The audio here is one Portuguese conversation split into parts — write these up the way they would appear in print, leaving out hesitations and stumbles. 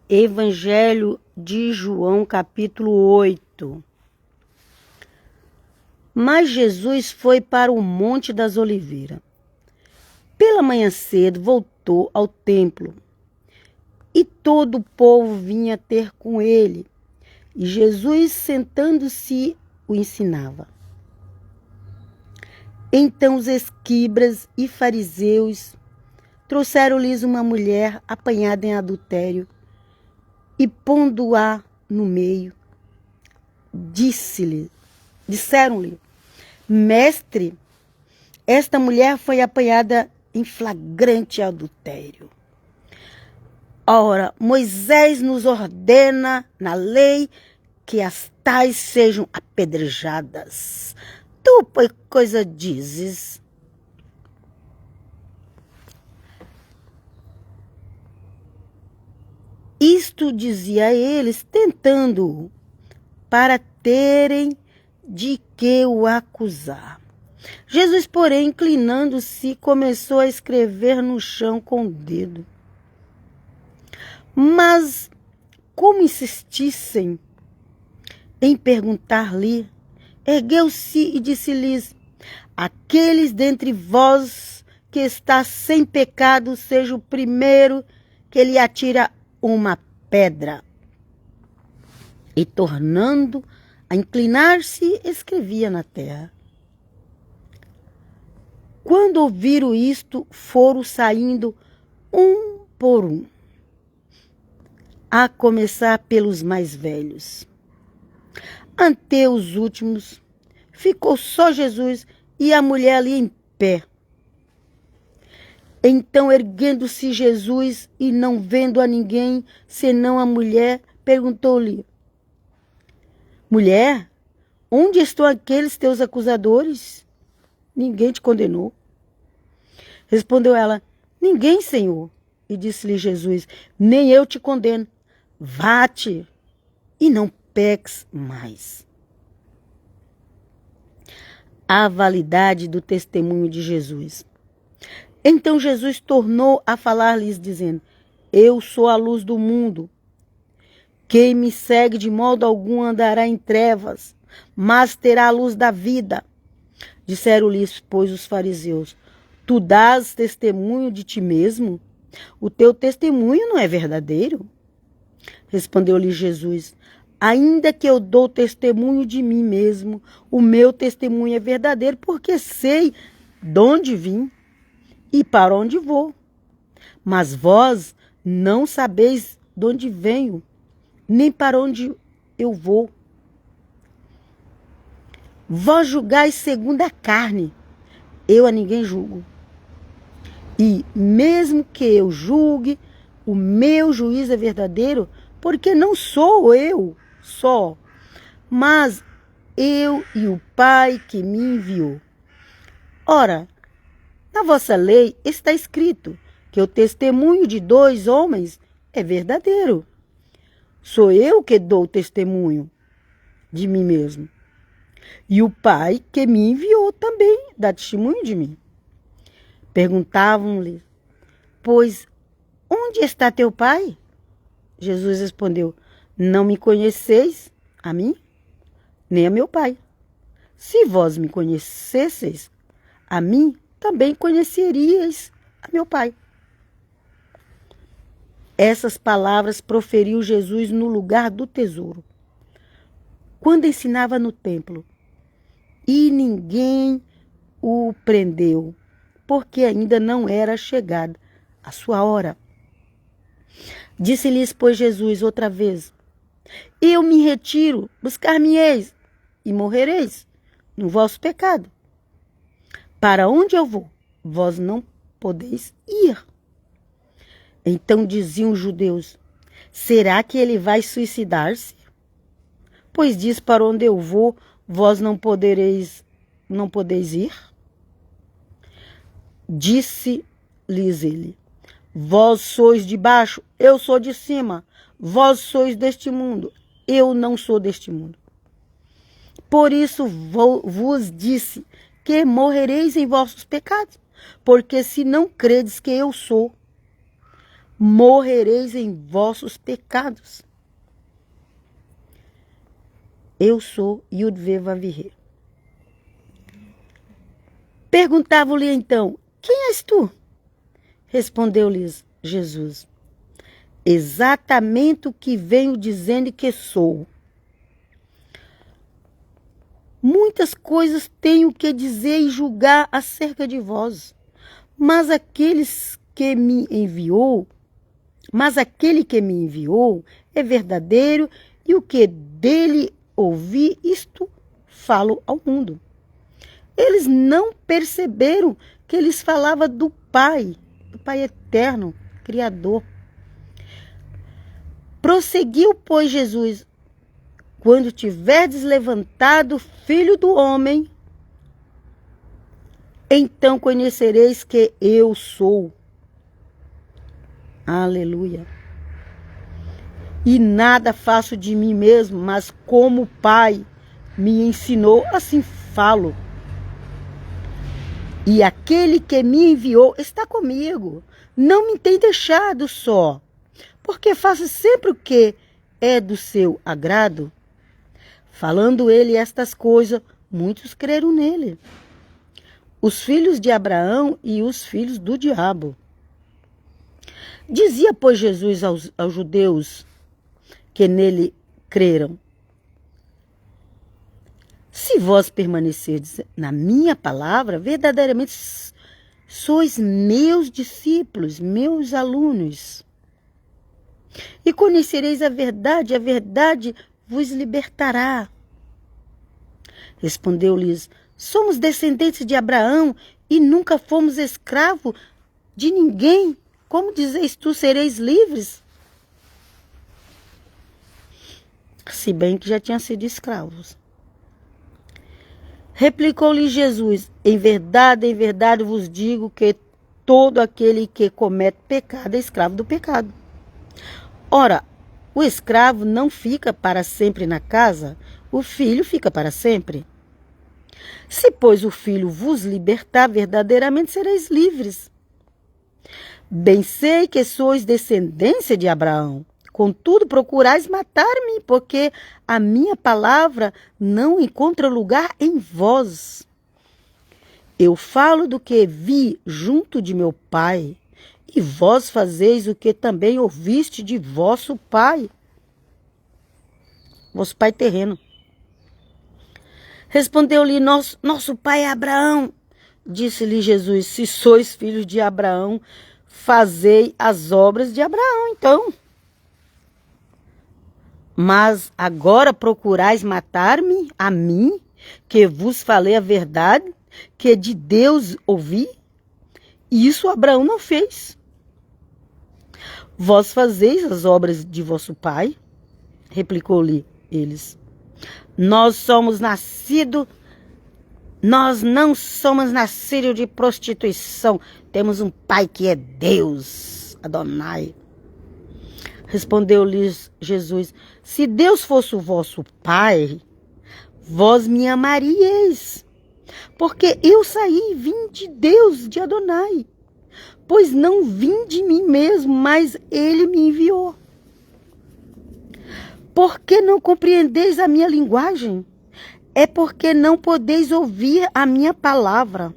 Evangelho de João, capítulo 8. Mas Jesus foi para o Monte das Oliveiras. Pela manhã cedo voltou ao templo, e todo o povo vinha ter com ele, e Jesus, sentando-se, o ensinava. Então os escribas e fariseus trouxeram-lhes uma mulher apanhada em adultério, e pondo-a no meio, disseram-lhe: Mestre, esta mulher foi apanhada em flagrante adultério. Ora, Moisés nos ordena na lei que as tais sejam apedrejadas. Tu, pois, coisa dizes? Isto dizia a eles, tentando-o, para terem de que o acusar. Jesus, porém, inclinando-se, começou a escrever no chão com o dedo. Mas, como insistissem em perguntar-lhe, ergueu-se e disse-lhes: Aqueles dentre vós que está sem pecado, seja o primeiro que lhe atira uma pedra. E, tornando a inclinar-se, escrevia na terra. Quando ouviram isto, foram saindo um por um, a começar pelos mais velhos. Ante os últimos, ficou só Jesus e a mulher ali em pé. Então, erguendo-se Jesus e não vendo a ninguém, senão a mulher, perguntou-lhe: Mulher, onde estão aqueles teus acusadores? Ninguém te condenou? Respondeu ela: Ninguém, Senhor. E disse-lhe Jesus: Nem eu te condeno. Vá-te e não peques mais. A validade do testemunho de Jesus. Então Jesus tornou a falar-lhes, dizendo: Eu sou a luz do mundo. Quem me segue de modo algum andará em trevas, mas terá a luz da vida. Disseram-lhes, pois, os fariseus: Tu dás testemunho de ti mesmo? O teu testemunho não é verdadeiro? Respondeu-lhe Jesus: Ainda que eu dou testemunho de mim mesmo, o meu testemunho é verdadeiro, porque sei de onde vim e para onde vou. Mas vós não sabeis de onde venho, nem para onde eu vou. Vós julgais segundo a carne, eu a ninguém julgo. E mesmo que eu julgue, o meu juízo é verdadeiro, porque não sou eu só, mas eu e o Pai que me enviou. Ora, na vossa lei está escrito que o testemunho de 2 homens é verdadeiro. Sou eu que dou testemunho de mim mesmo. E o Pai que me enviou também dá testemunho de mim. Perguntavam-lhe, pois, onde está teu Pai? Jesus respondeu: Não me conheceis a mim, nem a meu Pai. Se vós me conhecesseis a mim, também conheceríeis a meu Pai. Essas palavras proferiu Jesus no lugar do tesouro, quando ensinava no templo, e ninguém o prendeu, porque ainda não era chegada a sua hora. Disse-lhes, pois, Jesus outra vez: Eu me retiro, buscar-me-eis, e morrereis no vosso pecado. Para onde eu vou, vós não podeis ir. Então diziam os judeus: Será que ele vai suicidar-se? Pois diz: Para onde eu vou, vós não podeis ir? Disse-lhes ele: Vós sois de baixo, eu sou de cima. Vós sois deste mundo, eu não sou deste mundo. Por isso vos disse que morrereis em vossos pecados, porque se não credes que eu sou, morrereis em vossos pecados. Eu sou Yud-Vê-Vav-Hê. Perguntavam-lhe então, quem és tu? Respondeu-lhes Jesus, exatamente o que venho dizendo que sou. Muitas coisas tenho que dizer e julgar acerca de vós, mas aquele que me enviou é verdadeiro, e o que dele ouvi, isto falo ao mundo. Eles não perceberam que eles falavam do Pai eterno, Criador. Prosseguiu, pois, Jesus, quando tiverdes levantado o Filho do Homem, então conhecereis que eu sou. Aleluia. E nada faço de mim mesmo, mas como o Pai me ensinou, assim falo. E aquele que me enviou está comigo. Não me tem deixado só, porque faço sempre o que é do seu agrado. Falando ele estas coisas, muitos creram nele. Os filhos de Abraão e os filhos do diabo. Dizia, pois, Jesus aos judeus que nele creram: se vós permanecerdes na minha palavra, verdadeiramente sois meus discípulos, meus alunos. E conhecereis a verdade vos libertará. Respondeu-lhes: somos descendentes de Abraão e nunca fomos escravos de ninguém. Como dizeis tu, sereis livres? Se bem que já tinham sido escravos. Replicou-lhe Jesus: em verdade vos digo que todo aquele que comete pecado é escravo do pecado. Ora, o escravo não fica para sempre na casa, o filho fica para sempre. Se, pois, o filho vos libertar, verdadeiramente sereis livres. Bem sei que sois descendência de Abraão. Contudo, procurais matar-me, porque a minha palavra não encontra lugar em vós. Eu falo do que vi junto de meu pai, e vós fazeis o que também ouviste de vosso pai. Vosso pai terreno. Respondeu-lhe: nosso pai é Abraão. Disse-lhe Jesus: se sois filhos de Abraão, fazei as obras de Abraão, então. Mas agora procurais matar-me, a mim, que vos falei a verdade, que de Deus ouvi? Isso Abraão não fez. Vós fazeis as obras de vosso pai? Replicou-lhe eles. Nós não somos nascidos de prostituição. Temos um pai que é Deus, Adonai. Respondeu-lhes Jesus: se Deus fosse o vosso pai, vós me amaríeis, porque eu saí e vim de Deus, de Adonai. Pois não vim de mim mesmo, mas ele me enviou. Por que não compreendeis a minha linguagem? É porque não podeis ouvir a minha palavra.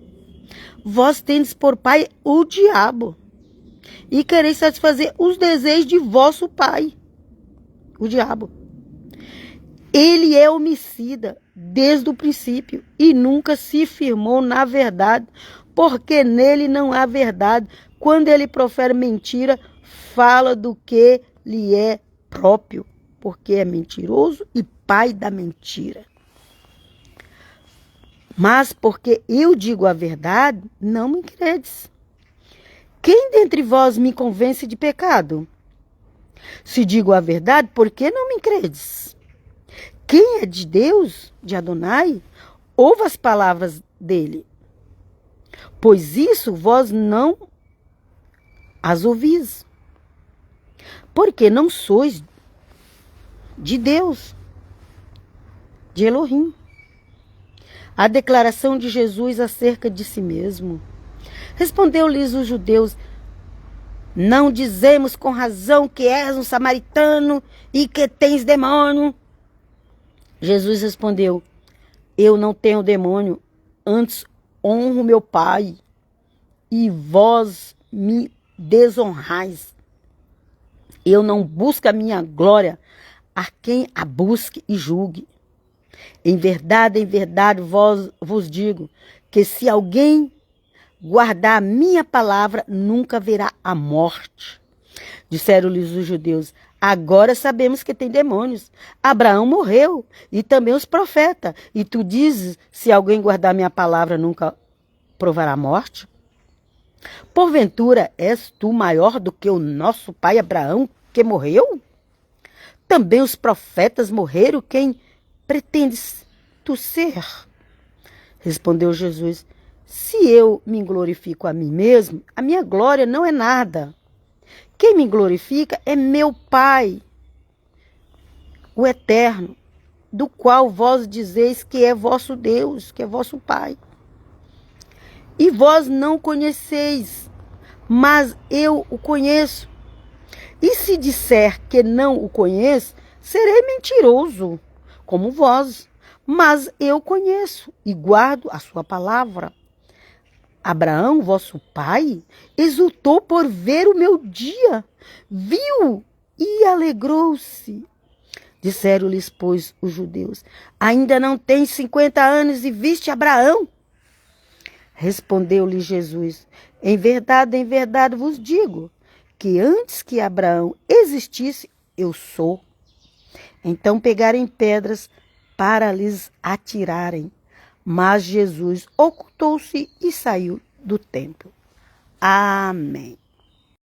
Vós tendes por pai o diabo, e quereis satisfazer os desejos de vosso pai, o diabo. Ele é homicida desde o princípio e nunca se firmou na verdade, porque nele não há verdade. Quando ele profere mentira, fala do que lhe é próprio, porque é mentiroso e pai da mentira. Mas porque eu digo a verdade, não me credes. Quem dentre vós me convence de pecado? Se digo a verdade, por que não me credes? Quem é de Deus, de Adonai, ouve as palavras dele. Pois isso vós não as ouvis, porque não sois de Deus, de Elohim. A declaração de Jesus acerca de si mesmo. Respondeu-lhes os judeus: Não dizemos com razão que és um samaritano e que tens demônio? Jesus respondeu: eu não tenho demônio, antes honro meu Pai, e vós me desonrais. Eu não busco a minha glória, a quem a busque e julgue. Em verdade, vos digo, que se alguém guardar a minha palavra, nunca verá a morte. Disseram-lhes os judeus: agora sabemos que tem demônios. Abraão morreu, e também os profetas. E tu dizes, se alguém guardar minha palavra, nunca provará a morte? Porventura, és tu maior do que o nosso pai Abraão, que morreu? Também os profetas morreram, quem pretendes tu ser? Respondeu Jesus: se eu me glorifico a mim mesmo, a minha glória não é nada. Quem me glorifica é meu Pai, o Eterno, do qual vós dizeis que é vosso Deus, que é vosso Pai. E vós não conheceis, mas eu o conheço. E se disser que não o conheço, serei mentiroso, como vós. Mas eu conheço e guardo a sua palavra. Abraão, vosso pai, exultou por ver o meu dia, viu e alegrou-se. Disseram-lhes, pois, os judeus: ainda não tens 50 anos e viste Abraão? Respondeu-lhe Jesus: em verdade vos digo, que antes que Abraão existisse, eu sou. Então pegarem pedras para lhes atirarem. Mas Jesus ocultou-se e saiu do templo. Amém.